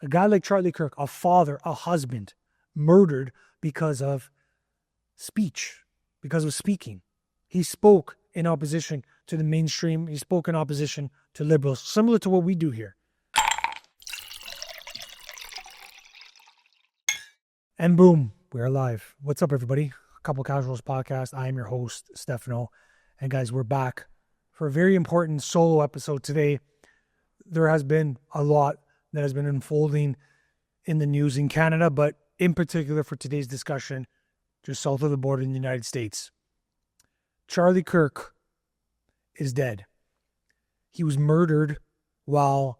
A guy like Charlie Kirk, a father, a husband, murdered because of speech, because of speaking. He spoke in opposition to the mainstream. He spoke in opposition to liberals, similar to what we do here. And boom, we're live. What's up, everybody? Couple Casuals Podcast. I am your host, Stefano. And guys, we're back for a very important solo episode today. There has been a lot that has been unfolding in the news in Canada, but in particular for today's discussion, just south of the border in the United States. Charlie Kirk is dead. He was murdered while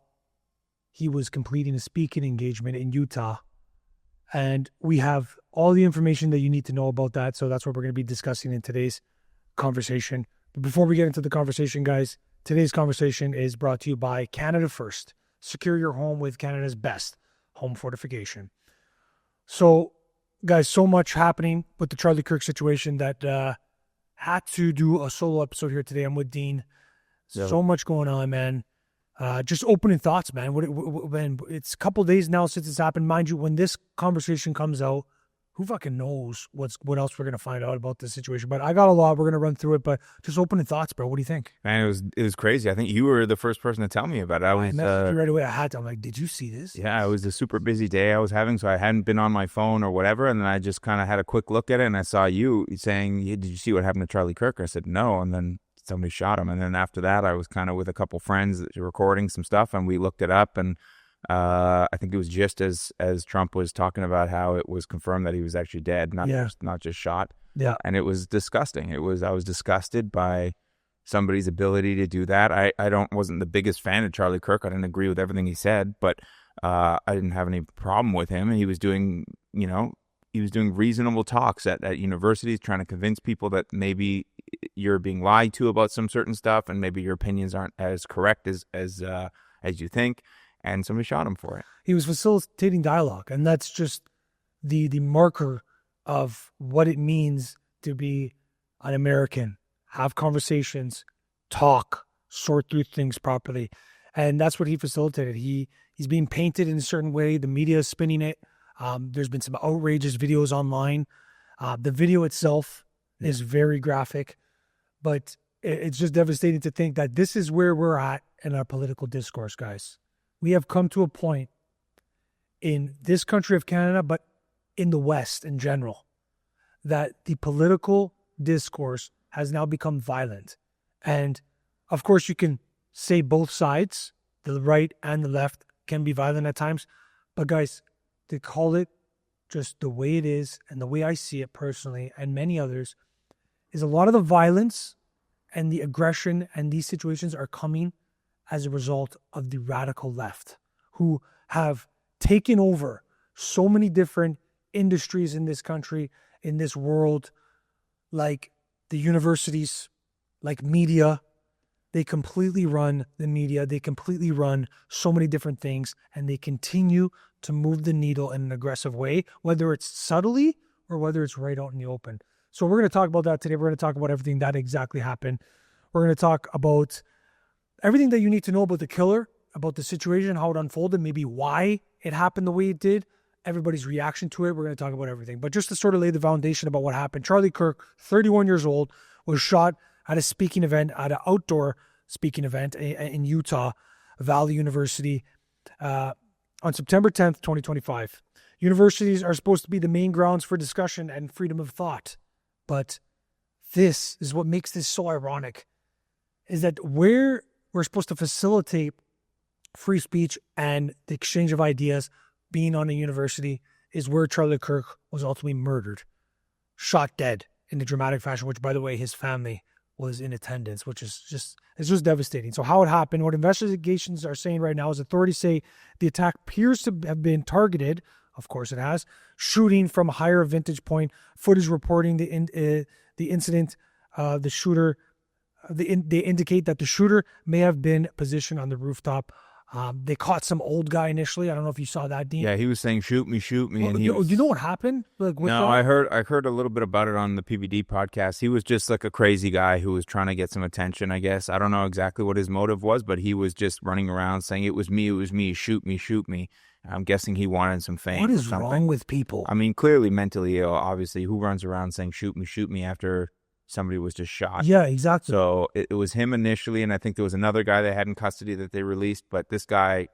he was completing a speaking engagement in Utah. And we have all the information that you need to know about that. So that's what we're going to be discussing in today's conversation. But before we get into the conversation, guys, today's conversation is brought to you by Canada First. Secure your home with Canada's best home fortification. So, guys, so much happening with the Charlie Kirk situation that had to do a solo episode here today. I'm with Dean. Yep. So much going on, man. Just opening thoughts, man. It's a couple days now since it's happened. Mind you, when this conversation comes out, who fucking knows what else we're going to find out about this situation. But I got a lot. We're going to run through it. But just opening thoughts, bro. What do you think? Man, it was crazy. I think you were the first person to tell me about it. I messaged you right away. I had to. I'm like, did you see this? Yeah, it was a super busy day I was having, so I hadn't been on my phone or whatever. And then I just kind of had a quick look at it, and I saw you saying, "Did you see what happened to Charlie Kirk?" I said, "No." And then somebody shot him. And then after that, I was kind of with a couple friends that were recording some stuff, and we looked it up. And I think it was just as Trump was talking about how it was confirmed that he was actually dead, not just shot. Yeah. And it was disgusting. I was disgusted by somebody's ability to do that. I wasn't the biggest fan of Charlie Kirk. I didn't agree with everything he said, but I didn't have any problem with him. He was doing reasonable talks at universities, trying to convince people that maybe you're being lied to about some certain stuff, and maybe your opinions aren't as correct as you think. And somebody shot him for it. He was facilitating dialogue, and that's just the marker of what it means to be an American. Have conversations, talk, sort through things properly. And that's what he facilitated. He's being painted in a certain way. The media is spinning it. There's been some outrageous videos online. The video itself is very graphic, but it's just devastating to think that this is where we're at in our political discourse, guys. We have come to a point in this country of Canada, but in the West in general, that the political discourse has now become violent. And of course, you can say both sides, the right and the left, can be violent at times. But guys, to call it just the way it is and the way I see it personally and many others is a lot of the violence and the aggression and these situations are coming as a result of the radical left, who have taken over so many different industries in this country, in this world, like the universities, like media. They completely run the media. They completely run so many different things, and they continue to move the needle in an aggressive way, whether it's subtly or whether it's right out in the open. So we're going to talk about that today. We're going to talk about everything that exactly happened. We're going to talk about everything that you need to know about the killer, about the situation, how it unfolded, maybe why it happened the way it did, everybody's reaction to it. We're going to talk about everything. But just to sort of lay the foundation about what happened, Charlie Kirk, 31 years old, was shot at a speaking event, at an outdoor speaking event in Utah, Valley University, on September 10th, 2025. Universities are supposed to be the main grounds for discussion and freedom of thought. But this is what makes this so ironic, is that where we're supposed to facilitate free speech and the exchange of ideas, being on a university, is where Charlie Kirk was ultimately murdered, shot dead in a dramatic fashion, which, by the way, his family was in attendance, which is just devastating. So how it happened, what investigations are saying right now is authorities say the attack appears to have been targeted. Of course it has. Shooting from a higher vantage point, footage reporting the incident, the shooter, they indicate that the shooter may have been positioned on the rooftop. They caught some old guy initially. I don't know if you saw that, Dean. Yeah, he was saying, shoot me. And you know what happened? I heard a little bit about it on the PVD podcast. He was just like a crazy guy who was trying to get some attention, I guess. I don't know exactly what his motive was, but he was just running around saying, it was me, shoot me. I'm guessing he wanted some fame. What or is something. wrong with people? I mean, clearly mentally ill. Obviously, who runs around saying shoot me after somebody was just shot? Yeah, exactly. So it was him initially, and I think there was another guy they had in custody that they released, but this guy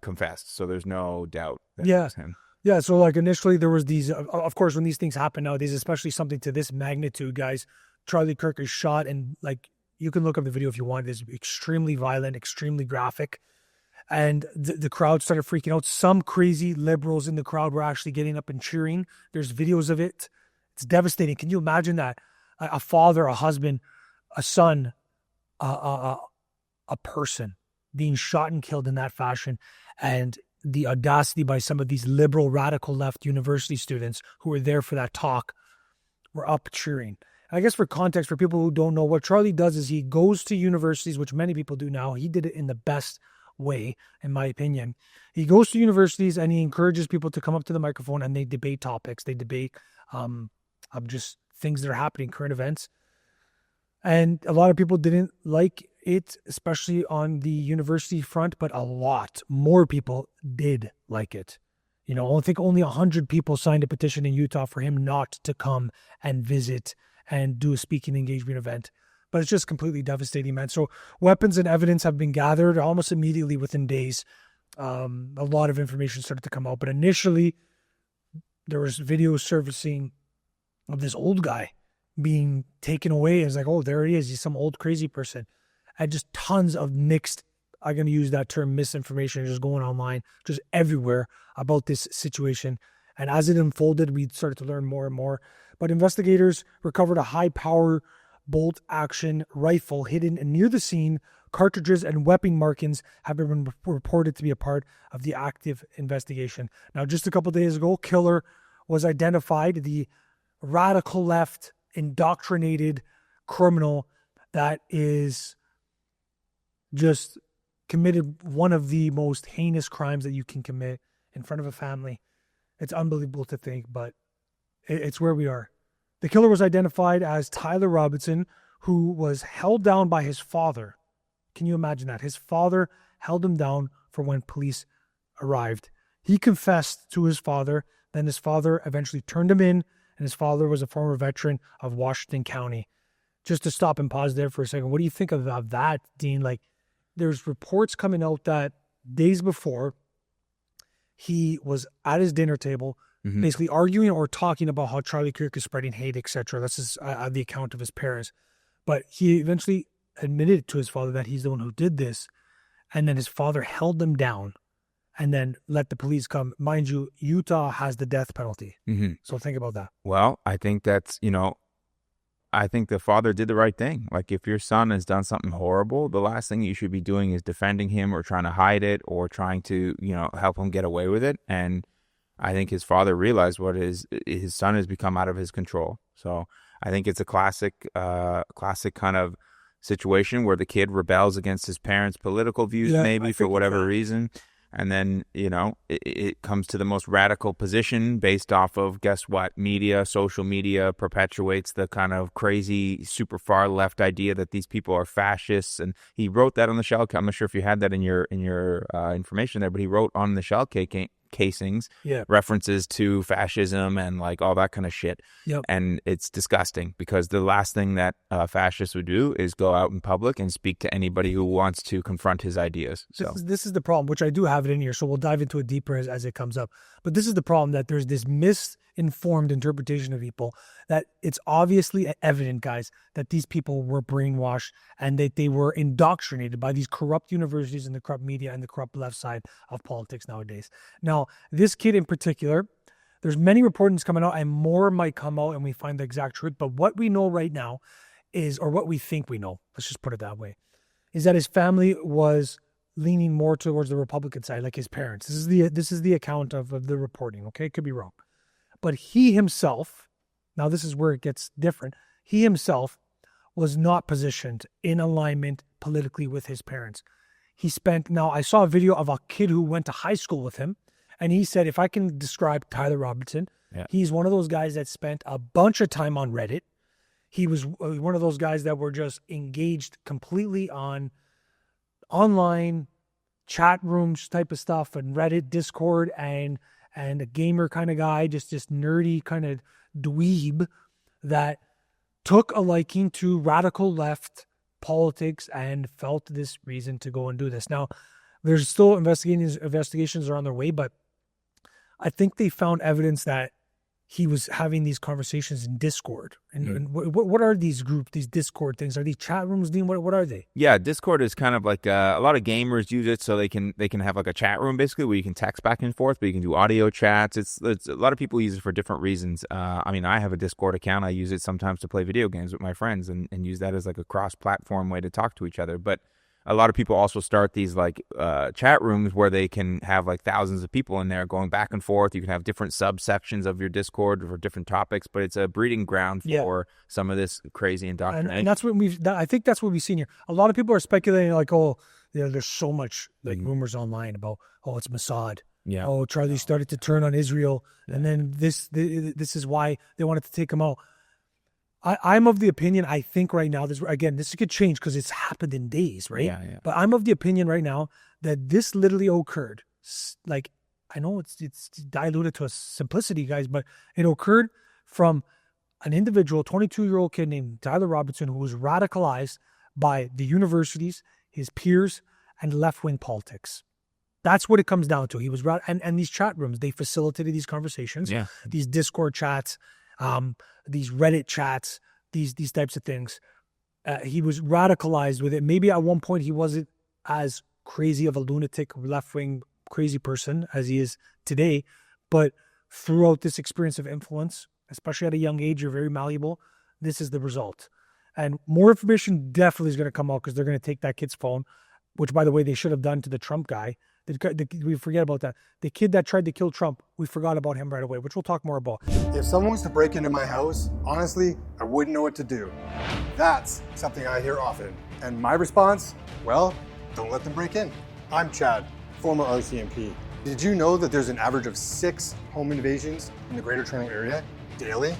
confessed, so there's no doubt that it was him. Yeah, so like initially there was these, of course, when these things happen nowadays, especially something to this magnitude, guys, Charlie Kirk is shot, and like you can look up the video if you want. It's extremely violent, extremely graphic, and the crowd started freaking out. Some crazy liberals in the crowd were actually getting up and cheering. There's videos of it. It's devastating. Can you imagine that? A father, a husband, a son, a person being shot and killed in that fashion, and the audacity by some of these liberal radical left university students who were there for that talk were up cheering. I guess for context, for people who don't know, what Charlie does is he goes to universities, which many people do now. He did it in the best way, in my opinion. He goes to universities and he encourages people to come up to the microphone and they debate topics. They debate just things that are happening, current events. And a lot of people didn't like it, especially on the university front, but a lot more people did like it. You know, I think only 100 people signed a petition in Utah for him not to come and visit and do a speaking engagement event. But it's just completely devastating, man. So weapons and evidence have been gathered almost immediately within days. A lot of information started to come out. But initially, there was videos surfacing of this old guy being taken away. It's like, oh, there he is. He's some old crazy person. And just tons of mixed, I'm going to use that term, misinformation, just going online, just everywhere about this situation. And as it unfolded, we started to learn more and more. But investigators recovered a high-power bolt-action rifle hidden near the scene. Cartridges and weapon markings have been reported to be a part of the active investigation. Now, just a couple of days ago, killer was identified, the radical left indoctrinated criminal that is just committed one of the most heinous crimes that you can commit in front of a family. It's unbelievable to think, but it's where we are. The killer was identified as Tyler Robinson, who was held down by his father. Can you imagine that? His father held him down for when police arrived. He confessed to his father. Then his father eventually turned him in, and his father was a former veteran of Washington County. Just to stop and pause there for a second, what do you think of that, Dean? Like, there's reports coming out that days before, he was at his dinner table, basically arguing or talking about how Charlie Kirk is spreading hate, etc. This is the account of his parents. But he eventually admitted to his father that he's the one who did this. And then his father held them down and then let the police come. Mind you, Utah has the death penalty. So think about that. Well, I think that's, I think the father did the right thing. Like, if your son has done something horrible, the last thing you should be doing is defending him or trying to hide it or trying to, help him get away with it. And I think his father realized what his son has become out of his control. So I think it's a classic kind of situation where the kid rebels against his parents' political views, maybe for whatever reason. And then, it comes to the most radical position based off of, guess what, social media perpetuates the kind of crazy, super far left idea that these people are fascists. And he wrote that on the shell. I'm not sure if you had that in your information there, but he wrote on the shell casings references to fascism and like all that kind of shit. And it's disgusting because the last thing that fascists would do is go out in public and speak to anybody who wants to confront his ideas. So this is the problem, which I do have it in here, so we'll dive into it deeper as it comes up. But this is the problem, that there's this misinformed interpretation of people, that it's obviously evident, guys, that these people were brainwashed and that they were indoctrinated by these corrupt universities and the corrupt media and the corrupt left side of politics nowadays. Now, this kid in particular, there's many reportings coming out and more might come out and we find the exact truth. But what we know right now is, or what we think we know, let's just put it that way, is that his family was leaning more towards the Republican side, like his parents. This is the account of the reporting, okay? Could be wrong. But he himself, now this is where it gets different, he himself was not positioned in alignment politically with his parents. Now I saw a video of a kid who went to high school with him, and he said, if I can describe Tyler Robinson, he's one of those guys that spent a bunch of time on Reddit. He was one of those guys that were just engaged completely on online chat rooms type of stuff and Reddit, Discord, and a gamer kind of guy, just this nerdy kind of dweeb that took a liking to radical left politics and felt this reason to go and do this. Now, there's still investigations are on their way, but I think they found evidence that he was having these conversations in Discord. And what are these groups, these Discord things? Are these chat rooms, Dean? What are they? Yeah, Discord is kind of like a lot of gamers use it so they can have like a chat room basically where you can text back and forth, but you can do audio chats. It's a lot of people use it for different reasons. I mean, I have a Discord account. I use it sometimes to play video games with my friends and use that as like a cross-platform way to talk to each other. But a lot of people also start these like chat rooms where they can have like thousands of people in there going back and forth. You can have different subsections of your Discord for different topics, but it's a breeding ground for some of this crazy indoctrination. And that's what I think that's what we've seen here. A lot of people are speculating like, oh, there's so much like rumors online about, oh, it's Mossad. Yeah. Oh, Charlie started to turn on Israel. And then this is why they wanted to take him out. I'm of the opinion, I think right now, this could change because it's happened in days, right? Yeah. But I'm of the opinion right now that this literally occurred. Like, I know it's diluted to a simplicity, guys, but it occurred from an individual, 22-year-old kid named Tyler Robertson, who was radicalized by the universities, his peers, and left-wing politics. That's what it comes down to. He was and these chat rooms, they facilitated these conversations, these Discord chats, these Reddit chats, these types of things. He was radicalized with it. Maybe at one point he wasn't as crazy of a lunatic, left-wing crazy person as he is today, but throughout this experience of influence, especially at a young age, you're very malleable. This is the result. And more information definitely is going to come out because they're going to take that kid's phone, which, by the way, they should have done to the Trump guy. We forget about that. The kid that tried to kill Trump, we forgot about him right away, which we'll talk more about. If someone was to break into my house, honestly, I wouldn't know what to do. That's something I hear often. And my response, well, don't let them break in. I'm Chad, former RCMP. Did you know that there's an average of 6 home invasions in the Greater Toronto Area daily?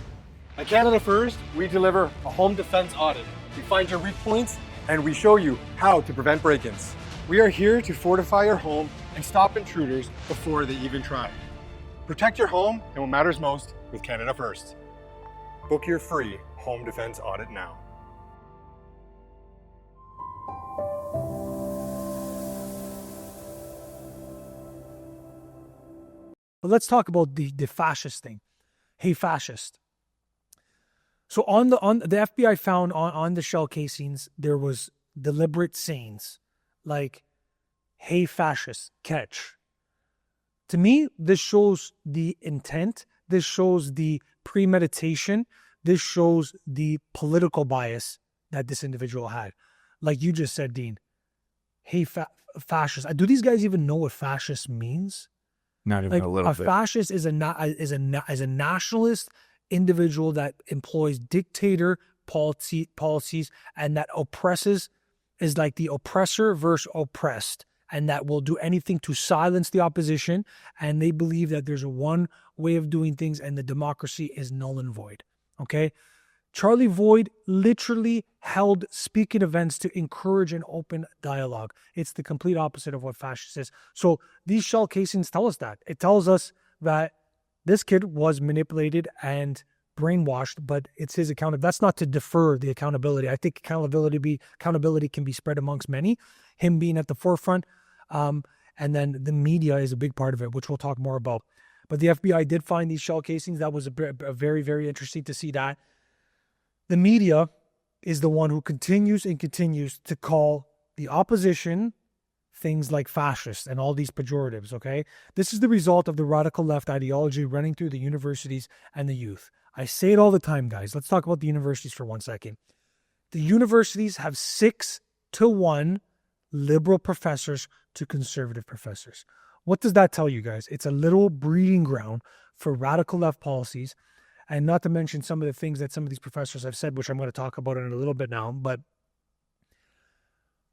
At Canada First, we deliver a home defense audit. We find your weak points and we show you how to prevent break-ins. We are here to fortify your home and stop intruders before they even try. Protect your home and what matters most with Canada First. Book your free home defense audit now. But let's talk about the fascist thing. Hey, fascist. So on the FBI found on the shell casings, there was deliberate sayings like, hey, fascist, catch. To me, this shows the intent. This shows the premeditation. This shows the political bias that this individual had. Like you just said, Dean, hey, fascist. Do these guys even know what fascist means? Not even a little bit. A fascist is a nationalist individual that employs dictator policies and that oppresses, is like the oppressor versus oppressed, and that will do anything to silence the opposition. And they believe that there's one way of doing things and the democracy is null and void. Okay? Charlie Void literally held speaking events to encourage an open dialogue. It's the complete opposite of what fascist is. So these shell casings tell us that. It tells us that this kid was manipulated and brainwashed, but it's his account. That's not to defer the accountability. I think accountability can be spread amongst many, him being at the forefront. And then the media is a big part of it, which we'll talk more about. But the FBI did find these shell casings. That was a very, very interesting to see that. The media is the one who continues to call the opposition things like fascist and all these pejoratives, okay? This is the result of the radical left ideology running through the universities and the youth. I say it all the time, guys. Let's talk about the universities for 1 second. The universities have 6-to-1 liberal professors to conservative professors. What does that tell you, guys? It's a little breeding ground for radical left policies, and not to mention some of the things that some of these professors have said, which I'm going to talk about in a little bit now. But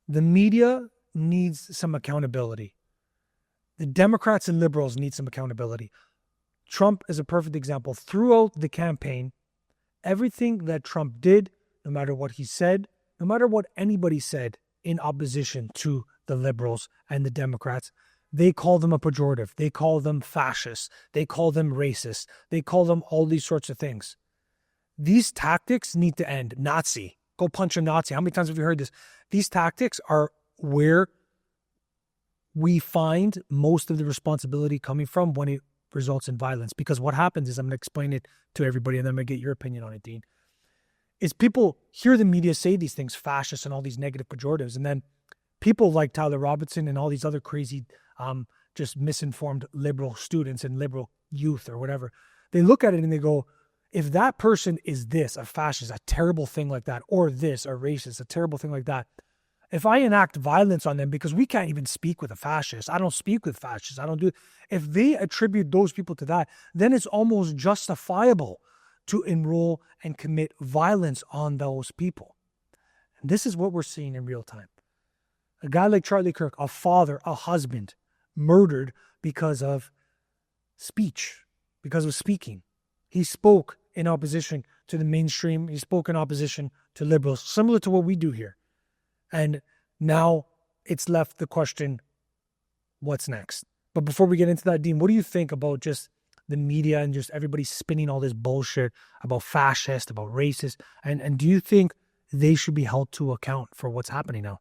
the media needs some accountability. The Democrats and liberals need some accountability. Trump is a perfect example. Throughout the campaign, everything that Trump did, no matter what he said, no matter what anybody said in opposition to the liberals and the Democrats, they call them a pejorative. They call them fascist. They call them racist. They call them all these sorts of things. These tactics need to end. Nazi. Go punch a Nazi. How many times have you heard this? These tactics are where we find most of the responsibility coming from when it results in violence. Because what happens is, I'm going to explain it to everybody and then I'm going to get your opinion on it, Dean, is people hear the media say these things, fascist and all these negative pejoratives, and then people like Tyler Robinson and all these other crazy, just misinformed liberal students and liberal youth or whatever, they look at it and they go, if that person is this, a fascist, a terrible thing like that, or this, a racist, a terrible thing like that, if I enact violence on them, because we can't even speak with a fascist, I don't speak with fascists, I don't do, if they attribute those people to that, then it's almost justifiable to enroll and commit violence on those people. And this is what we're seeing in real time. A guy like Charlie Kirk, a father, a husband, murdered because of speech, because of speaking. He spoke in opposition to the mainstream. He spoke in opposition to liberals, similar to what we do here. And now it's left the question, what's next? But before we get into that, Dean, what do you think about just the media and just everybody spinning all this bullshit about fascist, about racist? And do you think they should be held to account for what's happening now?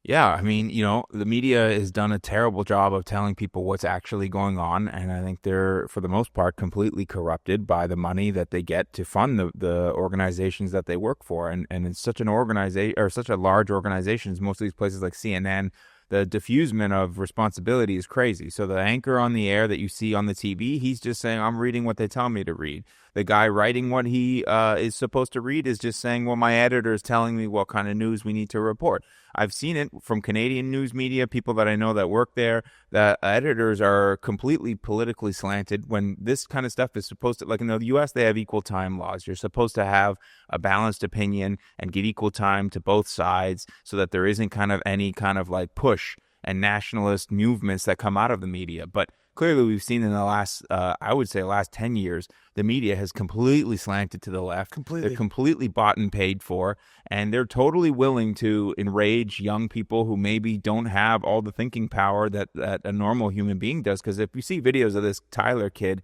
Yeah, I mean, the media has done a terrible job of telling people what's actually going on, and I think they're, for the most part, completely corrupted by the money that they get to fund the organizations that they work for, and it's such an organization, or such a large organizations, most of these places like CNN, the diffusement of responsibility is crazy. So the anchor on the air that you see on the TV, he's just saying, I'm reading what they tell me to read. The guy writing what he is supposed to read is just saying, well, my editor is telling me what kind of news we need to report. I've seen it from Canadian news media, people that I know that work there, that editors are completely politically slanted when this kind of stuff is supposed to, like in the U.S., they have equal time laws. You're supposed to have a balanced opinion and give equal time to both sides so that there isn't kind of any kind of like push and nationalist movements that come out of the media. But clearly we've seen in the last, I would say last 10 years, the media has completely slanted to the left. Completely. They're completely bought and paid for, and they're totally willing to enrage young people who maybe don't have all the thinking power that a normal human being does. Because if you see videos of this Tyler kid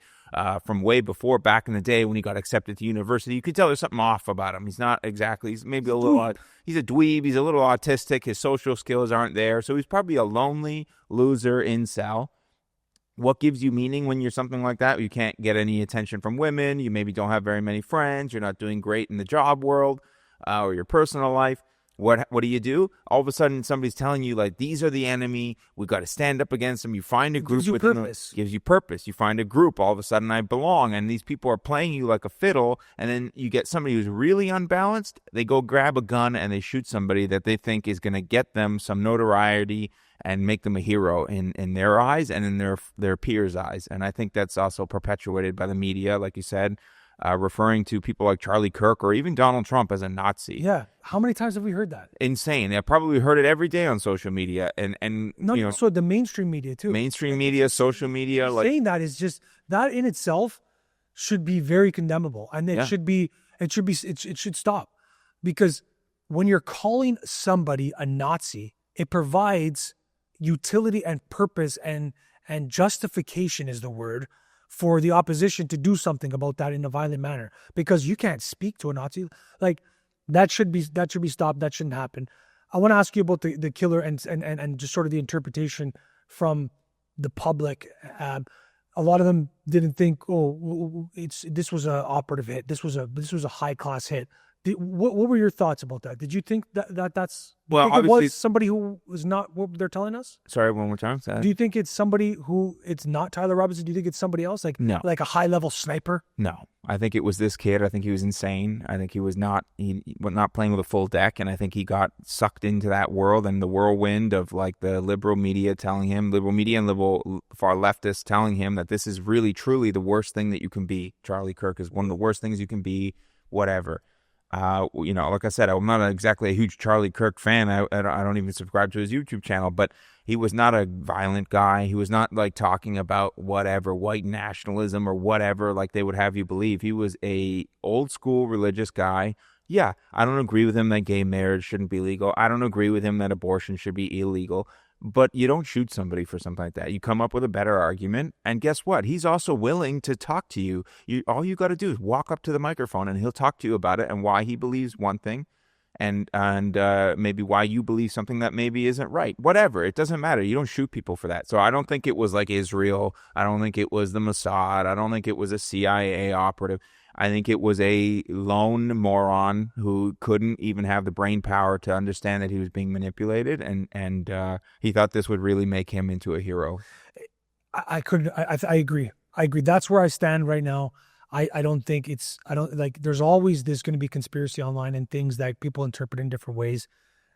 from way before, back in the day when he got accepted to university, you could tell there's something off about him. He's not exactly, he's maybe a little, he's a dweeb, he's a little autistic, his social skills aren't there. So he's probably a lonely loser incel. What gives you meaning when you're something like that? You can't get any attention from women. You maybe don't have very many friends. You're not doing great in the job world or your personal life. What do? All of a sudden, somebody's telling you, like, these are the enemy. We've got to stand up against them. You find a group gives you purpose. Gives you purpose. You find a group. All of a sudden, I belong. And these people are playing you like a fiddle. And then you get somebody who's really unbalanced. They go grab a gun and they shoot somebody that they think is going to get them some notoriety and make them a hero in their eyes and in their peers' eyes. And I think that's also perpetuated by the media, like you said, referring to people like Charlie Kirk or even Donald Trump as a Nazi. Yeah. How many times have we heard that? Insane. I've probably heard it every day on social media. So the mainstream media too. Mainstream media, social media. Saying that is just, that in itself should be very condemnable. And it should stop. Because when you're calling somebody a Nazi, it provides utility and purpose and justification is the word for the opposition to do something about that in a violent manner, because you can't speak to a Nazi. Like that should be stopped. That shouldn't happen. I want to ask you about the killer and just sort of the interpretation from the public. A lot of them didn't think, this was an operative hit. This was a high class hit. What were your thoughts about that? Did you think that's it was somebody who was not what they're telling us? Sorry, one more time. Do you think it's somebody who it's not Tyler Robinson? Do you think it's somebody else? No. Like a high level sniper? No, I think it was this kid. I think he was insane. I think he was not playing with a full deck, and I think he got sucked into that world and the whirlwind of like the liberal media and liberal far leftists telling him that this is really truly the worst thing that you can be. Charlie Kirk is one of the worst things you can be. Whatever. Like I said, I'm not exactly a huge Charlie Kirk fan. I don't even subscribe to his YouTube channel, but he was not a violent guy. He was not like talking about whatever white nationalism or whatever like they would have you believe. He was a old school religious guy. Yeah, I don't agree with him that gay marriage shouldn't be legal. I don't agree with him that abortion should be illegal. But you don't shoot somebody for something like that. You come up with a better argument, and guess what? He's also willing to talk to you. All you got to do is walk up to the microphone, and he'll talk to you about it and why he believes one thing, and maybe why you believe something that maybe isn't right. Whatever, it doesn't matter. You don't shoot people for that. So I don't think it was like Israel. I don't think it was the Mossad. I don't think it was a CIA operative. I think it was a lone moron who couldn't even have the brain power to understand that he was being manipulated, and he thought this would really make him into a hero. I agree. I agree. That's where I stand right now. I don't think there's always going to be conspiracy online and things that people interpret in different ways.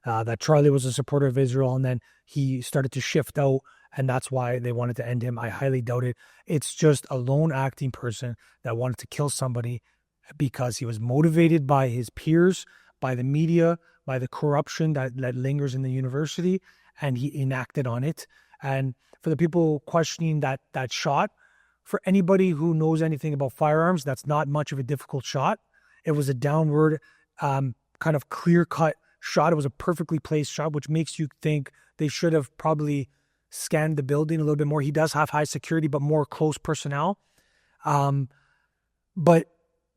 That Charlie was a supporter of Israel and then he started to shift out, and that's why they wanted to end him. I highly doubt it. It's just a lone acting person that wanted to kill somebody because he was motivated by his peers, by the media, by the corruption that lingers in the university, and he enacted on it. And for the people questioning that shot, for anybody who knows anything about firearms, that's not much of a difficult shot. It was a downward, kind of clear-cut shot. It was a perfectly placed shot, which makes you think they should have probably scanned the building a little bit more. He does have high security, but more close personnel. But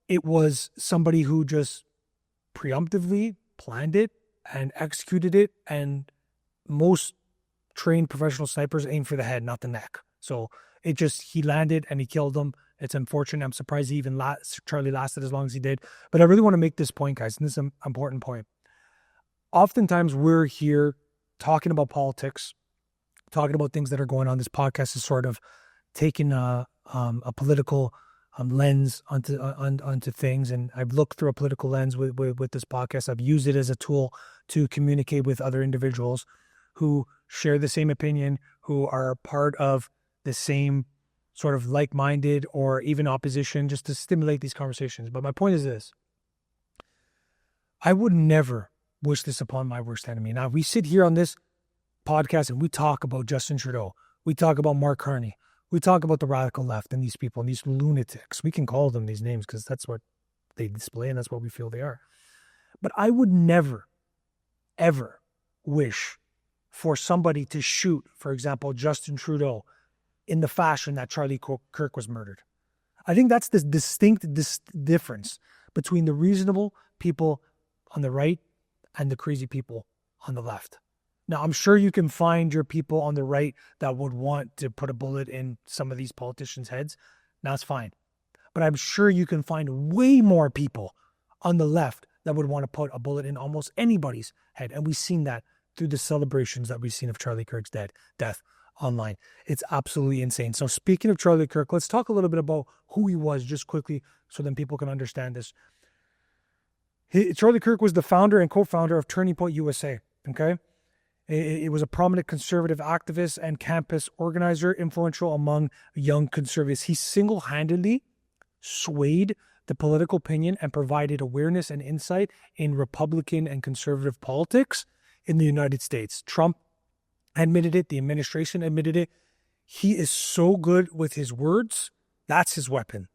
it was somebody who just preemptively planned it and executed it. And most trained professional snipers aim for the head, not the neck. So he landed and he killed them. It's unfortunate. I'm surprised Charlie lasted as long as he did. But I really want to make this point, guys, and this is an important point. Oftentimes we're here talking about politics, talking about things that are going on. This podcast is sort of taking a political lens onto things, and I've looked through a political lens with this podcast. I've used it as a tool to communicate with other individuals who share the same opinion, who are part of the same sort of like-minded or even opposition, just to stimulate these conversations. But my point is this: I would never wish this upon my worst enemy. Now, we sit here on this podcast and we talk about Justin Trudeau. We talk about Mark Carney. We talk about the radical left and these people and these lunatics. We can call them these names because that's what they display and that's what we feel they are. But I would never, ever wish for somebody to shoot, for example, Justin Trudeau in the fashion that Charlie Kirk was murdered. I think that's the distinct difference between the reasonable people on the right and the crazy people on the left. Now, I'm sure you can find your people on the right that would want to put a bullet in some of these politicians' heads. That's fine. But I'm sure you can find way more people on the left that would want to put a bullet in almost anybody's head. And we've seen that through the celebrations that we've seen of Charlie Kirk's death online. It's absolutely insane. So speaking of Charlie Kirk, let's talk a little bit about who he was just quickly so then people can understand this. Charlie Kirk was the founder and co-founder of Turning Point USA, okay? It was a prominent conservative activist and campus organizer, influential among young conservatives. He single-handedly swayed the political opinion and provided awareness and insight in Republican and conservative politics in the United States. Trump admitted it. The administration admitted it. He is so good with his words. That's his weapon.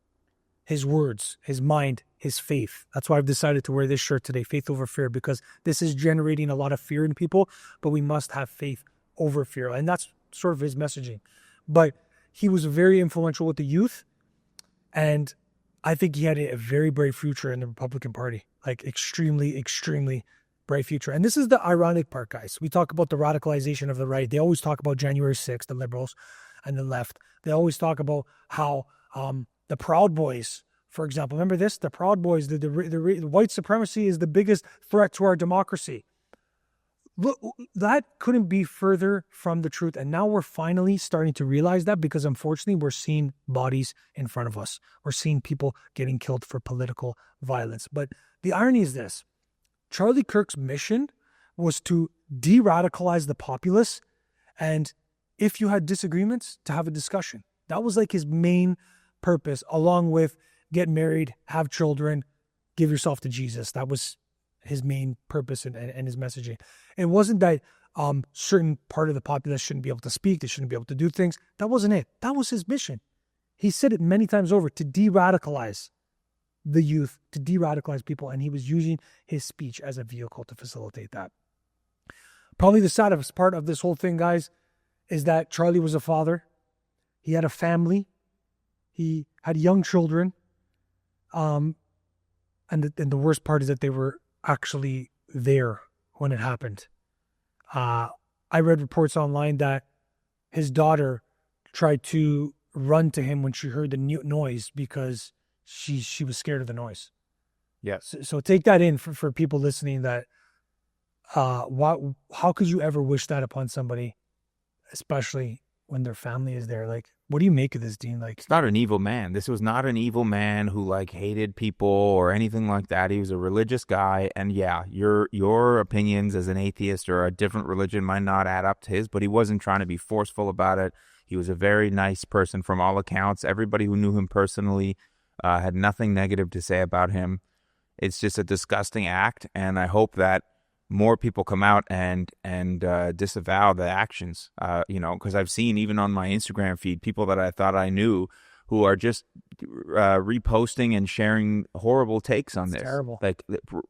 His words, his mind, his faith. That's why I've decided to wear this shirt today, Faith Over Fear, because this is generating a lot of fear in people, but we must have faith over fear. And that's sort of his messaging. But he was very influential with the youth, and I think he had a very bright future in the Republican Party, like extremely, extremely bright future. And this is the ironic part, guys. We talk about the radicalization of the right. They always talk about January 6th, the liberals and the left. They always talk about how the Proud Boys, for example, remember this? The Proud Boys, the white supremacy is the biggest threat to our democracy. Look, that couldn't be further from the truth. And now we're finally starting to realize that, because unfortunately we're seeing bodies in front of us. We're seeing people getting killed for political violence. But the irony is this: Charlie Kirk's mission was to de-radicalize the populace, and if you had disagreements, to have a discussion. That was like his main purpose, along with get married, have children, give yourself to Jesus. That was his main purpose and his messaging. It wasn't that certain part of the populace shouldn't be able to speak, they shouldn't be able to do things. That wasn't it. That was his mission. He said it many times over, to de-radicalize the youth, to de-radicalize people, and he was using his speech as a vehicle to facilitate that. Probably the saddest part of this whole thing, guys, is that Charlie was a father. He had a family. He had young children. And the worst part is that they were actually there when it happened. I read reports online that his daughter tried to run to him when she heard the noise because she was scared of the noise. Yes. So take that in for people listening, that how could you ever wish that upon somebody, especially when their family is there? Like, what do you make of this, Dean? Like, it's not an evil man. This was not an evil man who like hated people or anything like that. He was a religious guy, and yeah, your opinions as an atheist or a different religion might not add up to his, but he wasn't trying to be forceful about it. He was a very nice person from all accounts. Everybody who knew him personally had nothing negative to say about him. It's just a disgusting act, and I hope that more people come out and disavow the actions, because I've seen even on my Instagram feed people that I thought I knew who are just reposting and sharing horrible takes on this. Terrible. Like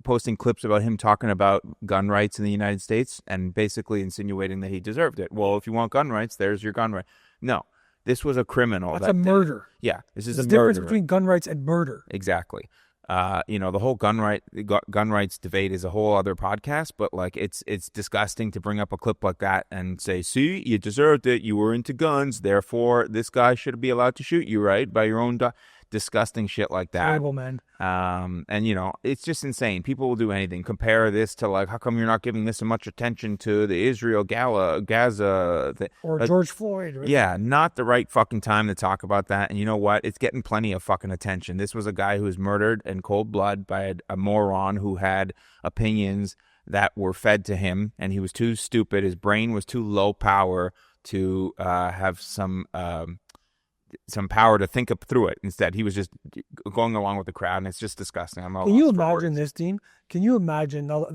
posting clips about him talking about gun rights in the United States and basically insinuating that he deserved it. Well, if you want gun rights, there's your gun right. No, this was a criminal. That's a murder. Yeah, this is There's a a difference murder. between gun rights and murder. Exactly. The whole gun rights debate is a whole other podcast, but like it's disgusting to bring up a clip like that and say, see, you deserved it. You were into guns. Therefore, this guy should be allowed to shoot you, right? By your own disgusting shit like that. Terrible, man. It's just insane. People will do anything. Compare this to like, how come you're not giving this so much attention to the Israel Gaza or George Floyd? Right? Yeah, not the right fucking time to talk about that. And you know what? It's getting plenty of fucking attention. This was a guy who was murdered in cold blood by a moron who had opinions that were fed to him, and he was too stupid. His brain was too low power to have some power to think up through it. Instead, he was just going along with the crowd, and it's just disgusting. Can you imagine this, Dean? Can you imagine? Now,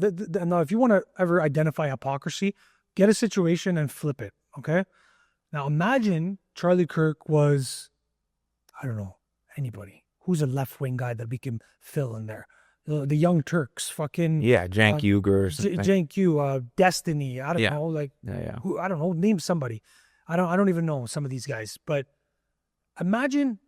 if you want to ever identify hypocrisy, get a situation and flip it, okay? Now, imagine Charlie Kirk was, I don't know, anybody. Who's a left-wing guy that we can fill in there? The Young Turks, fucking... Yeah, Cenk Uygur or something. Cenk Uygur, Destiny, I don't know, like... Yeah. Who, I don't know, name somebody. I don't even know some of these guys, but... Imagine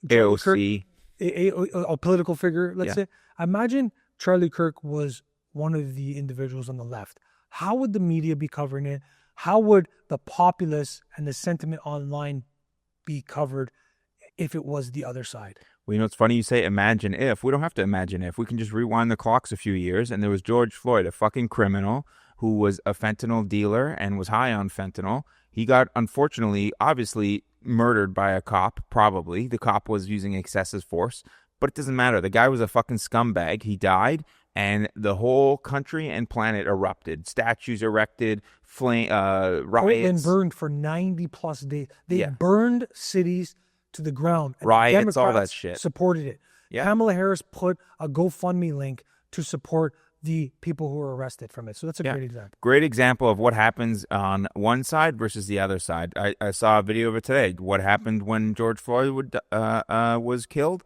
AOC, a political figure, let's say. Imagine Charlie Kirk was one of the individuals on the left. How would the media be covering it? How would the populace and the sentiment online be covered if it was the other side? Well, it's funny you say imagine if. We don't have to imagine if. We can just rewind the clocks a few years, and there was George Floyd, a fucking criminal who was a fentanyl dealer and was high on fentanyl. He got, unfortunately, obviously murdered by a cop, probably. The cop was using excessive force, but it doesn't matter. The guy was a fucking scumbag. He died, and the whole country and planet erupted. Statues erected, riots. Portland burned for 90-plus days. They burned cities to the ground. And riots, Democrats all that shit. Supported it. Yeah. Kamala Harris put a GoFundMe link to support the people who were arrested from it. So that's a great example. Great example of what happens on one side versus the other side. I saw a video of it today. What happened when George Floyd was killed?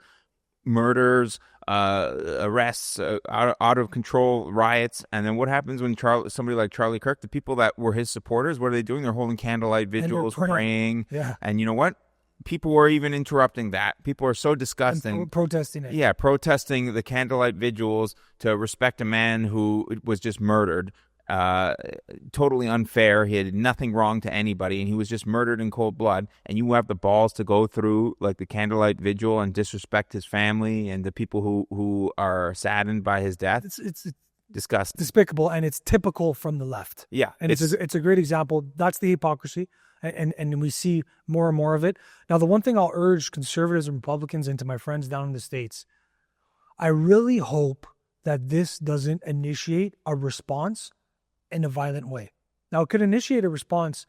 Murders, arrests, out of control riots. And then what happens when somebody like Charlie Kirk, the people that were his supporters, what are they doing? They're holding candlelight vigils, praying. Yeah. And you know what? People were even interrupting that. People are so disgusting. And protesting it. Yeah, protesting the candlelight vigils to respect a man who was just murdered. Totally unfair. He had nothing wrong to anybody, and he was just murdered in cold blood. And you have the balls to go through like the candlelight vigil and disrespect his family and the people who are saddened by his death. It's disgusting, despicable, and it's typical from the left. Yeah, and it's a great example. That's the hypocrisy. And we see more and more of it. Now, the one thing I'll urge conservatives and Republicans and to my friends down in the States, I really hope that this doesn't initiate a response in a violent way. Now, it could initiate a response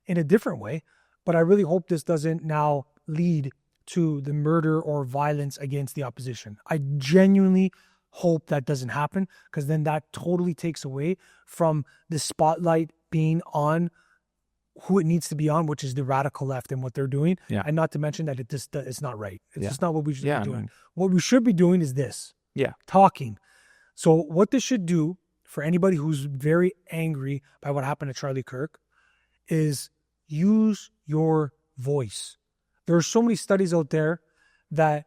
in a different way, but I really hope this doesn't now lead to the murder or violence against the opposition. I genuinely hope that doesn't happen, because then that totally takes away from the spotlight being on who it needs to be on, which is the radical left and what they're doing. Yeah. And not to mention that it's not right. It's Yeah. just not what we should Yeah, be doing. no. What we should be doing is this. Yeah. Talking. So what this should do for anybody who's very angry by what happened to Charlie Kirk is use your voice. There are so many studies out there that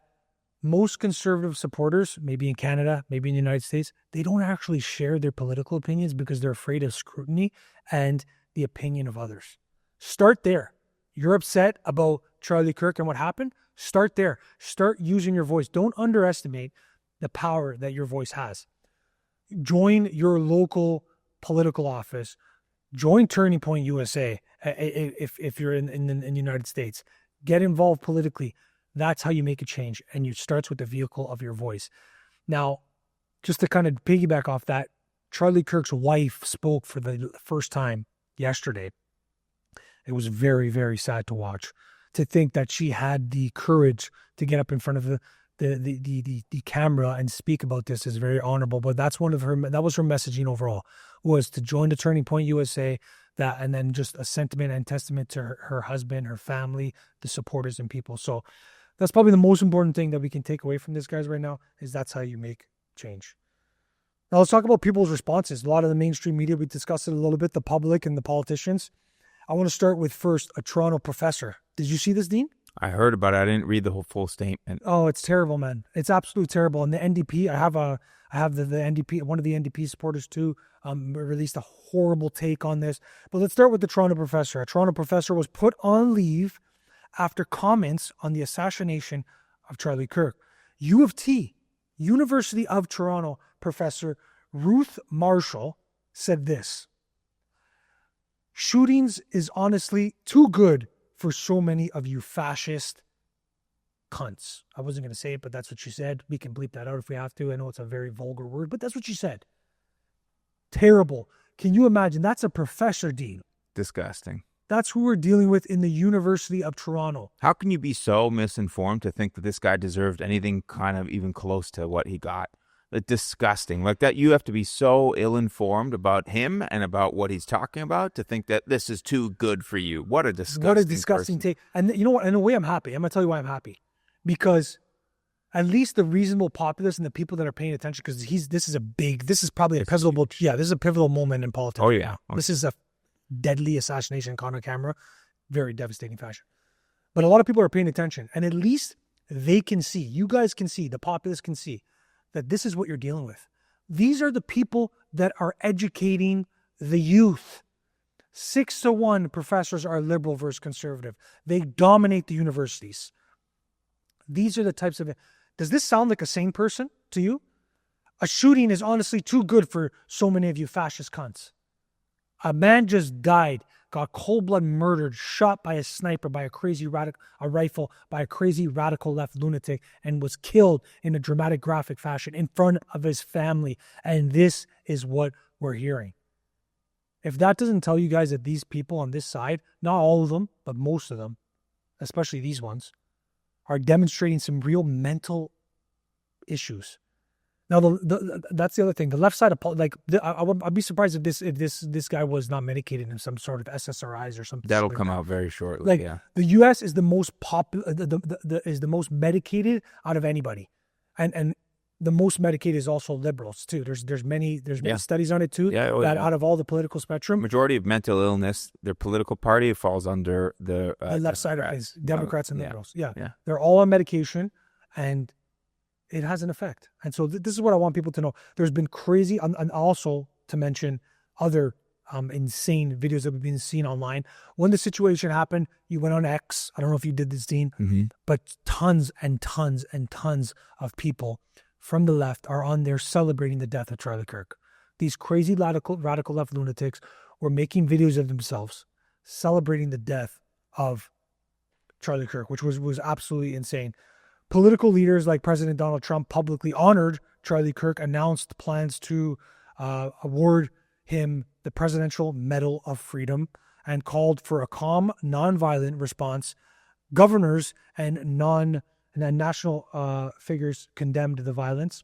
most conservative supporters, maybe in Canada, maybe in the United States, they don't actually share their political opinions because they're afraid of scrutiny and the opinion of others. Start there. You're upset about Charlie Kirk and what happened? Start there. Start using your voice. Don't underestimate the power that your voice has. Join your local political office. Join Turning Point USA if you're in the United States. Get involved politically. That's how you make a change. And it starts with the vehicle of your voice. Now, just to kind of piggyback off that, Charlie Kirk's wife spoke for the first time yesterday. It was very, very sad to watch. To think that she had the courage to get up in front of the camera and speak about this is very honorable. But that was her messaging overall, was to join the Turning Point USA, and then just a sentiment and testament to her husband, her family, the supporters and people. So that's probably the most important thing that we can take away from this, guys, right now, is that's how you make change. Now let's talk about people's responses. A lot of the mainstream media, we discussed it a little bit, the public and the politicians. I want to start with first a Toronto professor. Did you see this, Dean? I heard about it. I didn't read the whole full statement. Oh, it's terrible, man. It's absolutely terrible. And the NDP, I have the NDP, one of the NDP supporters too, released a horrible take on this. But let's start with the Toronto professor. A Toronto professor was put on leave after comments on the assassination of Charlie Kirk. U of T, University of Toronto professor Ruth Marshall said this: "Shootings is honestly too good for so many of you fascist cunts." I wasn't going to say it, but that's what she said. We can bleep that out if we have to. I know it's a very vulgar word, but that's what she said. Terrible. Can you imagine? That's a professor, Dean. Disgusting. That's who we're dealing with in the University of Toronto. How can you be so misinformed to think that this guy deserved anything kind of even close to what he got? Disgusting. Like that, you have to be so ill-informed about him and about what he's talking about to think that this is too good for you. What a disgusting take. And you know what? In a way, I'm happy. I'm going to tell you why I'm happy. Because at least the reasonable populace and the people that are paying attention, because this is probably a pivotal moment in politics. Oh, yeah. This is a deadly assassination caught on camera. Very devastating fashion. But a lot of people are paying attention. And at least they can see, you guys can see, the populace can see that this is what you're dealing with. These are the people that are educating the youth. 6-1 professors are liberal versus conservative. They dominate the universities. These are the types of... Does this sound like a sane person to you? A shooting is honestly too good for so many of you fascist cunts. A man just died, got cold-blood murdered, shot by a sniper, by a rifle, by a crazy radical left lunatic, and was killed in a dramatic, graphic fashion in front of his family. And this is what we're hearing. If that doesn't tell you guys that these people on this side, not all of them, but most of them, especially these ones, are demonstrating some real mental issues. Now, that's the other thing. The left side of I'd be surprised if this guy was not medicated in some sort of SSRIs or something. That'll come out very shortly. Like, yeah. The U.S. is the most popular, is the most medicated out of anybody, and the most medicated is also liberals too. There's many studies on it too. That out of all the political spectrum, majority of mental illness, their political party falls under the left side of things, Democrats and liberals. Yeah, yeah, they're all on medication, and it has an effect. And so this is what I want people to know. There's been crazy, and also to mention other insane videos that we've been seeing online. When the situation happened, you went on X. I don't know if you did this, Dean, but tons and tons and tons of people from the left are on there celebrating the death of Charlie Kirk. These crazy radical left lunatics were making videos of themselves celebrating the death of Charlie Kirk, which was absolutely insane. Political leaders like President Donald Trump publicly honored Charlie Kirk, announced plans to award him the Presidential Medal of Freedom, and called for a calm, nonviolent response. Governors and national figures condemned the violence.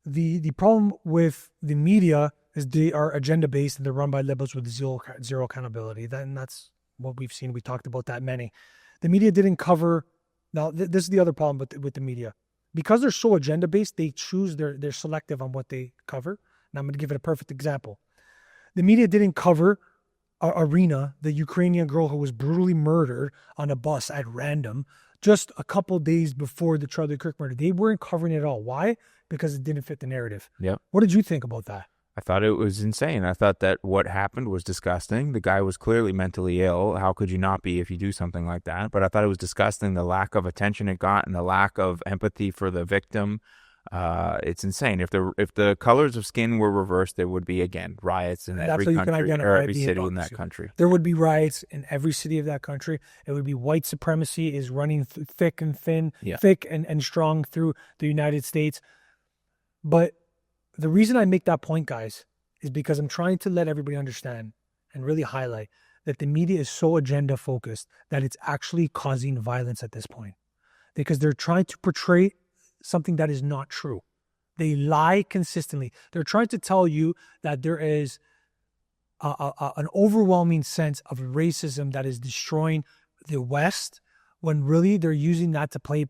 The problem with the media is they are agenda-based and they're run by liberals with zero accountability. That's what we've seen. We talked about that many. The media didn't cover. Now, this is the other problem with the media. Because they're so agenda-based, they choose, they're selective on what they cover. And I'm going to give it a perfect example. The media didn't cover Irina, the Ukrainian girl who was brutally murdered on a bus at random just a couple days before the Charlie Kirk murder. They weren't covering it at all. Why? Because it didn't fit the narrative. Yep. What did you think about that? I thought it was insane. I thought that what happened was disgusting. The guy was clearly mentally ill. How could you not be if you do something like that? But I thought it was disgusting, the lack of attention it got and the lack of empathy for the victim. It's insane. If the colors of skin were reversed, there would be, again, riots in every country or every city in that country. There would be riots in every city of that country. It would be white supremacy is running thick and thin, thick and strong through the United States. But the reason I make that point, guys, is because I'm trying to let everybody understand and really highlight that the media is so agenda focused that it's actually causing violence at this point, because they're trying to portray something that is not true. They lie consistently. They're trying to tell you that there is an overwhelming sense of racism that is destroying the West, when really they're using that to play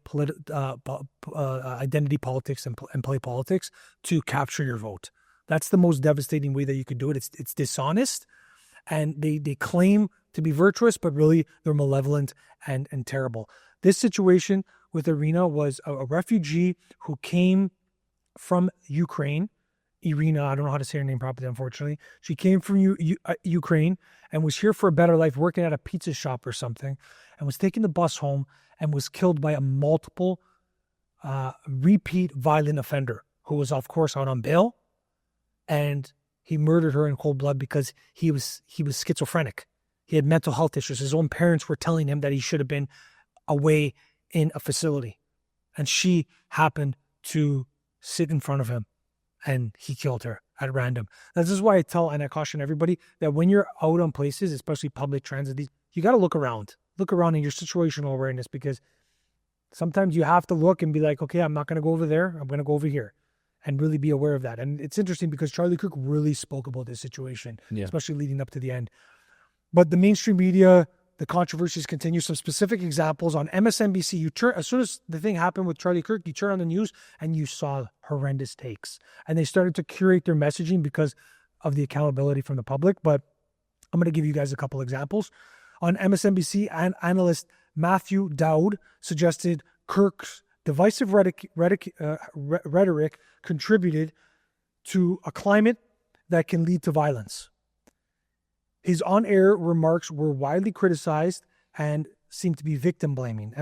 identity politics and play politics to capture your vote. That's the most devastating way that you could do it. It's dishonest, and they claim to be virtuous, but really they're malevolent and terrible. This situation with Irina was a refugee who came from Ukraine. Irina, I don't know how to say her name properly, unfortunately. She came from Ukraine and was here for a better life, working at a pizza shop or something, and was taking the bus home and was killed by a multiple repeat violent offender who was, of course, out on bail. And he murdered her in cold blood because he was schizophrenic. He had mental health issues. His own parents were telling him that he should have been away in a facility. And she happened to sit in front of him, and he killed her at random. This is why I tell and I caution everybody that when you're out on places, especially public transit, you got to look around. Look around in your situational awareness, because sometimes you have to look and be like, okay, I'm not going to go over there. I'm going to go over here, and really be aware of that. And it's interesting because Charlie Kirk really spoke about this situation, especially leading up to the end. But the mainstream media, the controversies continue. Some specific examples on MSNBC. As soon as the thing happened with Charlie Kirk, you turn on the news and you saw horrendous takes. And they started to curate their messaging because of the accountability from the public. But I'm going to give you guys a couple examples. On MSNBC, analyst Matthew Dowd suggested Kirk's divisive rhetoric contributed to a climate that can lead to violence. His on-air remarks were widely criticized and seemed to be victim-blaming.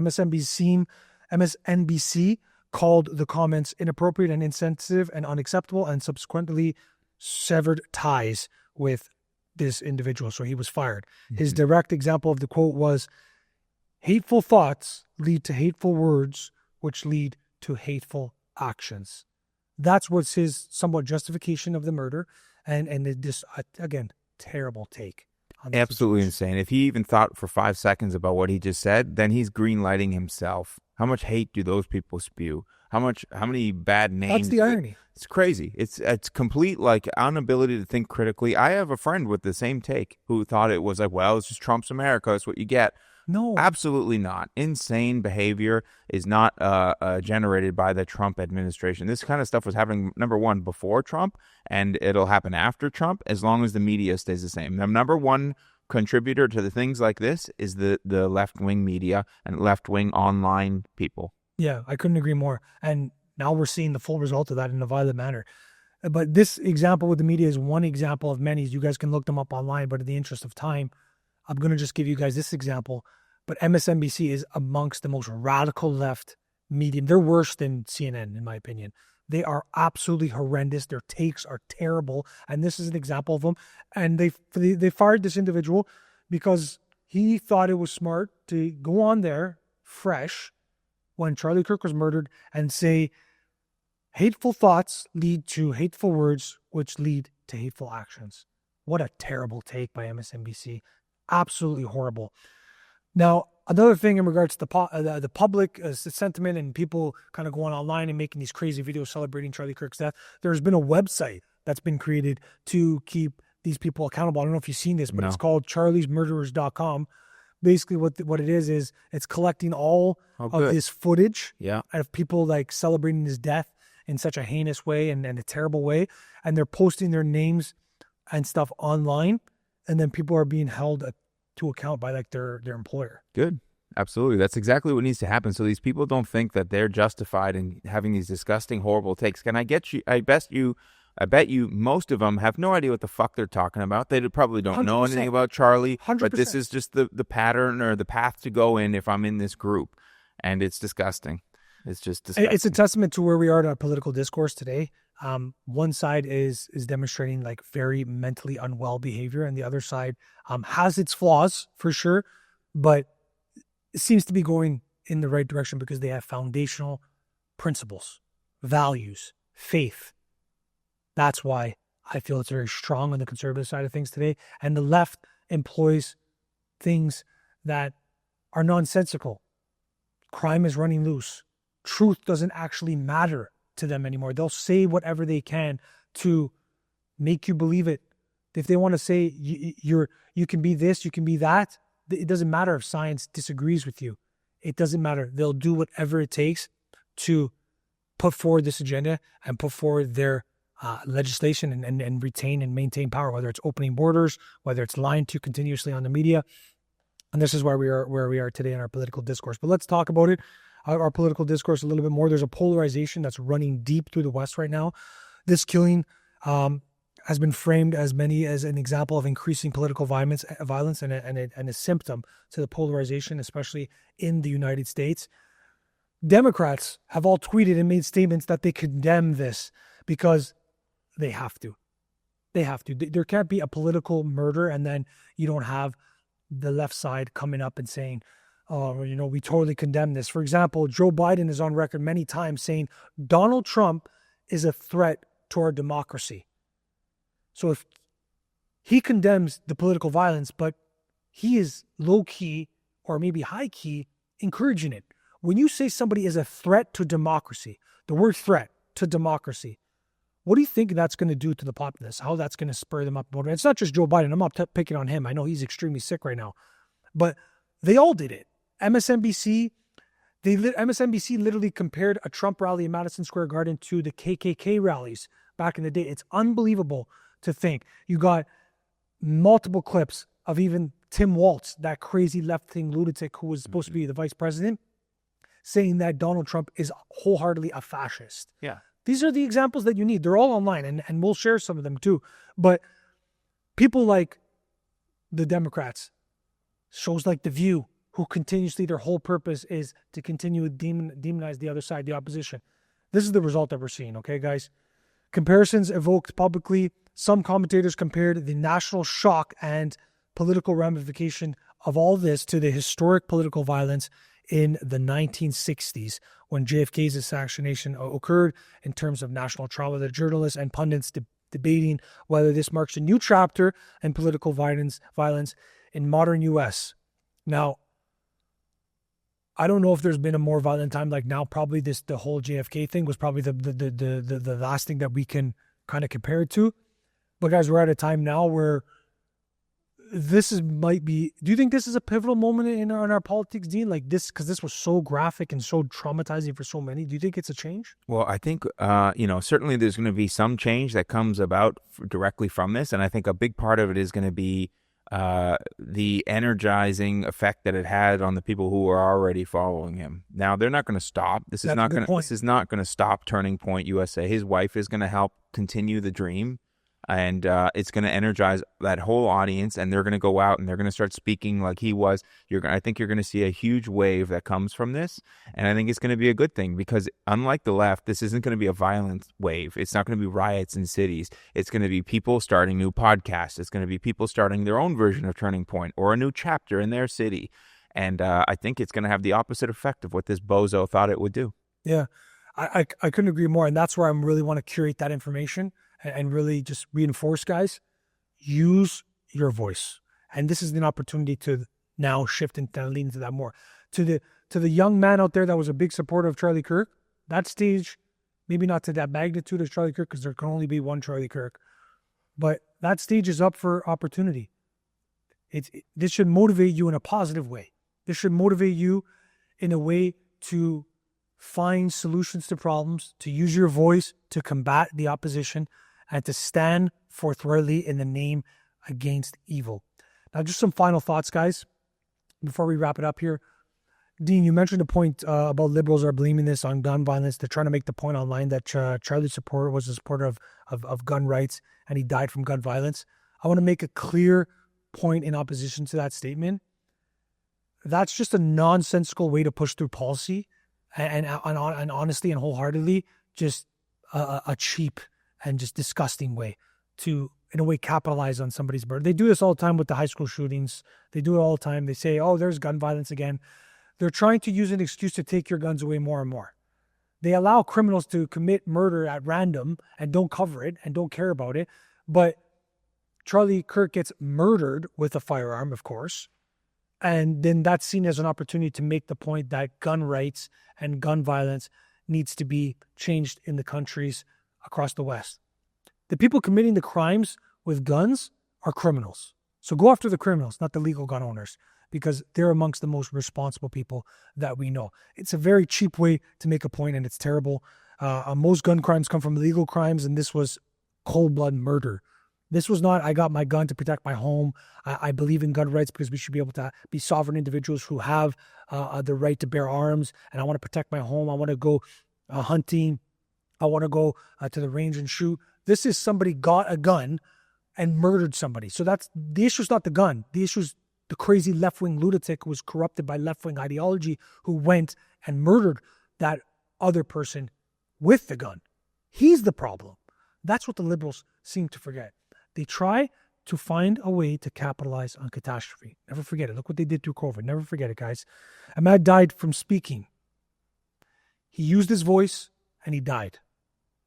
MSNBC called the comments inappropriate and insensitive and unacceptable, and subsequently severed ties with this individual, so he was fired. His direct example of the quote was, "Hateful thoughts lead to hateful words, which lead to hateful actions." That's what's his somewhat justification of the murder, and this, again, terrible take. Absolutely insane. If he even thought for 5 seconds about what he just said, then he's green-lighting himself. How much hate do those people spew? How many bad names? That's the irony. It's crazy. It's complete, like, inability to think critically. I have a friend with the same take who thought it was like, well, it's just Trump's America. It's what you get. No. Absolutely not. Insane behavior is not generated by the Trump administration. This kind of stuff was happening, number one, before Trump, and it'll happen after Trump as long as the media stays the same. The number one contributor to the things like this is the left-wing media and left-wing online people. Yeah, I couldn't agree more. And now we're seeing the full result of that in a violent manner. But this example with the media is one example of many. You guys can look them up online, but in the interest of time, I'm going to just give you guys this example. But MSNBC is amongst the most radical left media. They're worse than CNN, in my opinion. They are absolutely horrendous. Their takes are terrible. And this is an example of them. And they fired this individual because he thought it was smart to go on there fresh when Charlie Kirk was murdered and say, hateful thoughts lead to hateful words, which lead to hateful actions. What a terrible take by MSNBC. Absolutely horrible. Now, another thing in regards to the public sentiment and people kind of going online and making these crazy videos celebrating Charlie Kirk's death, there's been a website that's been created to keep these people accountable. I don't know if you've seen this, but No. it's called charliesmurderers.com. Basically what it is it's collecting all of this footage of people like celebrating his death in such a heinous way and a terrible way. And they're posting their names and stuff online. And then people are being held to account by like their employer. Good. Absolutely. That's exactly what needs to happen. So these people don't think that they're justified in having these disgusting, horrible takes. Can I get you? I bet you most of them have no idea what the fuck they're talking about. They probably don't know anything about Charlie, 100%. but this is just the pattern or the path to go in if I'm in this group. And it's disgusting. It's just disgusting. It's a testament to where we are in our political discourse today. One side is demonstrating like very mentally unwell behavior, and the other side has its flaws for sure, but it seems to be going in the right direction because they have foundational principles, values, faith. That's why I feel it's very strong on the conservative side of things today. And the left employs things that are nonsensical. Crime is running loose. Truth doesn't actually matter to them anymore. They'll say whatever they can to make you believe it. If they want to say you can be this, you can be that, it doesn't matter if science disagrees with you. It doesn't matter. They'll do whatever it takes to put forward this agenda and put forward their legislation and retain and maintain power, whether it's opening borders, whether it's lying to continuously on the media. And this is where we are today in our political discourse. But let's talk about it, our political discourse a little bit more. There's a polarization that's running deep through the West right now. This killing has been framed as an example of increasing political violence and a symptom to the polarization, especially in the United States. Democrats have all tweeted and made statements that they condemn this because they have to. They have to. There can't be a political murder and then you don't have the left side coming up and saying, oh, we totally condemn this. For example, Joe Biden is on record many times saying Donald Trump is a threat to our democracy. So if he condemns the political violence, but he is low-key or maybe high-key encouraging it. When you say somebody is a threat to democracy, the word threat to democracy, what do you think that's going to do to the populace? How that's going to spur them up? It's not just Joe Biden. I'm not picking on him. I know he's extremely sick right now. But they all did it. MSNBC literally compared a Trump rally in Madison Square Garden to the KKK rallies back in the day. It's unbelievable to think. You got multiple clips of even Tim Walz, that crazy left-wing lunatic who was supposed to be the vice president, saying that Donald Trump is wholeheartedly a fascist. Yeah. These are the examples that you need. They're all online, and we'll share some of them too. But people like the Democrats, shows like The View, who continuously, their whole purpose is to continue to demonize the other side, the opposition. This is the result that we're seeing, okay, guys? Comparisons evoked publicly. Some commentators compared the national shock and political ramification of all this to the historic political violence in the 1960s when JFK's assassination occurred, in terms of national trauma. The journalists and pundits debating whether this marks a new chapter in political violence in modern U.S. Now, I don't know if there's been a more violent time like now. Probably the whole JFK thing was probably the last thing that we can kind of compare it to. But guys, we're at a time now where might be. Do you think this is a pivotal moment in our politics, Dean? Like this, because this was so graphic and so traumatizing for so many. Do you think it's a change? Well, I think certainly there's going to be some change that comes about directly from this, and I think a big part of it is going to be the energizing effect that it had on the people who were already following him. Now they're not going to stop. This is not going to stop Turning Point USA. His wife is going to help continue the dream. And it's going to energize that whole audience, and they're going to go out and they're going to start speaking like he was. I think you're going to see a huge wave that comes from this, and I think it's going to be a good thing because unlike the left, this isn't going to be a violent wave. It's not going to be riots in cities. It's going to be people starting new podcasts. It's going to be people starting their own version of Turning Point or a new chapter in their city, and I think it's going to have the opposite effect of what this bozo thought it would do. Yeah, I couldn't agree more, and that's where I really want to curate that information. And really just reinforce, guys, use your voice. And this is an opportunity to now shift and lean into that more. To the young man out there that was a big supporter of Charlie Kirk, that stage Maybe not to that magnitude as Charlie Kirk, because there can only be one Charlie Kirk. But that stage is up for opportunity. This should motivate you in a positive way. This should motivate you in a way to find solutions to problems, to use your voice to combat the opposition, and to stand forthrightly in the name against evil. Now, just some final thoughts, guys, before we wrap it up here. Dean, you mentioned a point about liberals are blaming this on gun violence. They're trying to make the point online that Charlie's supporter was a supporter of gun rights and he died from gun violence. I want to make a clear point in opposition to that statement. That's just a nonsensical way to push through policy and honestly and wholeheartedly just a cheap and just disgusting way to, in a way, capitalize on somebody's murder. They do this all the time with the high school shootings. They do it all the time. They say, oh, there's gun violence again. They're trying to use an excuse to take your guns away more and more. They allow criminals to commit murder at random and don't cover it and don't care about it. But Charlie Kirk gets murdered with a firearm, of course. And then that's seen as an opportunity to make the point that gun rights and gun violence needs to be changed in the countries across the West. The people committing the crimes with guns are criminals. So go after the criminals, not the legal gun owners, because they're amongst the most responsible people that we know. It's a very cheap way to make a point, and it's terrible. Most gun crimes come from illegal crimes, and this was cold-blood murder. This was not, I got my gun to protect my home. I believe in gun rights because we should be able to be sovereign individuals who have the right to bear arms, and I want to protect my home. I want to go hunting. I want to go to the range and shoot. This is somebody got a gun and murdered somebody. So that's the issue is not the gun. The issue is the crazy left-wing lunatic who was corrupted by left-wing ideology who went and murdered that other person with the gun. He's the problem. That's what the liberals seem to forget. They try to find a way to capitalize on catastrophe. Never forget it. Look what they did through COVID. Never forget it, guys. Ahmad died from speaking. He used his voice and he died.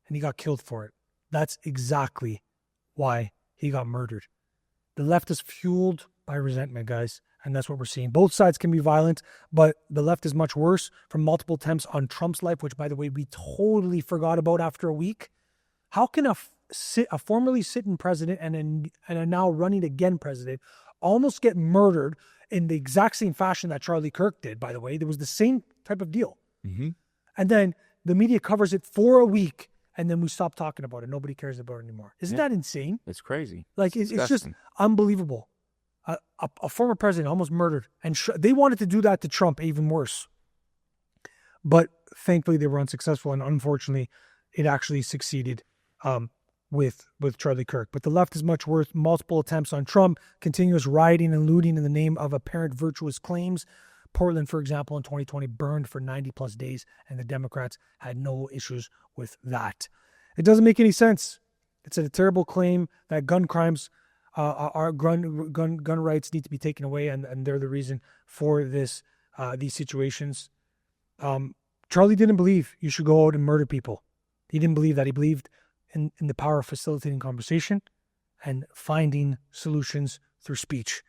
And he got killed for it. That's exactly why he got murdered. The left is fueled by resentment, guys. And that's what we're seeing. Both sides can be violent, but the left is much worse from multiple attempts on Trump's life, which, by the way, we totally forgot about after a week. How can a formerly sitting president and a now running again president almost get murdered in the exact same fashion that Charlie Kirk did, by the way? There was the same type of deal. Mm-hmm. And then the media covers it for a week, and then we stop talking about it. Nobody cares about it anymore. Isn't that insane? It's crazy. Like, it's just unbelievable. A former president almost murdered. And they wanted to do that to Trump, even worse. But thankfully, they were unsuccessful. And unfortunately, it actually succeeded with Charlie Kirk. But the left is much worse. Multiple attempts on Trump, continuous rioting and looting in the name of apparent virtuous claims. Portland, for example, in 2020 burned for 90 plus days, and the Democrats had no issues with that. It doesn't make any sense. It's a terrible claim that gun crimes gun rights need to be taken away, and they're the reason for these situations. Charlie didn't believe you should go out and murder people. He didn't believe that. He believed in the power of facilitating conversation and finding solutions through speech.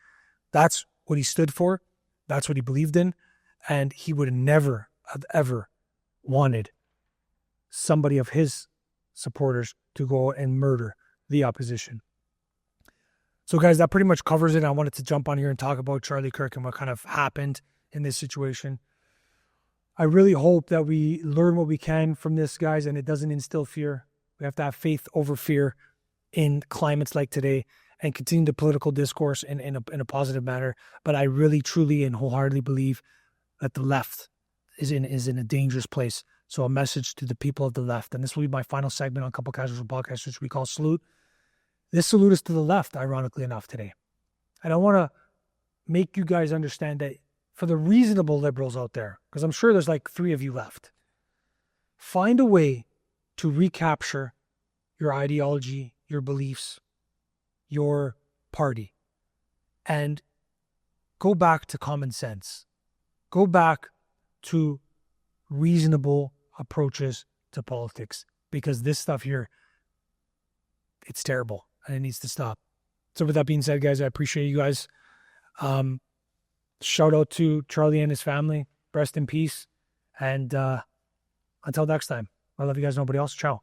That's what he stood for. That's what he believed in. And he would never have ever wanted somebody of his supporters to go out and murder the opposition. So guys, that pretty much covers it. I wanted to jump on here and talk about Charlie Kirk and what kind of happened in this situation. I really hope that we learn what we can from this, guys, and it doesn't instill fear. We have to have faith over fear in climates like today and continue the political discourse in a positive manner. But I really, truly, and wholeheartedly believe that the left is in a dangerous place. So a message to the people of the left. And this will be my final segment on Couple Casual Podcast, which we call Salute. This salute is to the left, ironically enough, today. And I want to make you guys understand that for the reasonable liberals out there, because I'm sure there's like 3 of you left, find a way to recapture your ideology, your beliefs, your party, and go back to common sense. Go back to reasonable approaches to politics, because this stuff here, it's terrible and it needs to stop. So with that being said, guys, I appreciate you guys. Shout out to Charlie and his family. Rest in peace. And until next time. I love you guys. Nobody else. Ciao.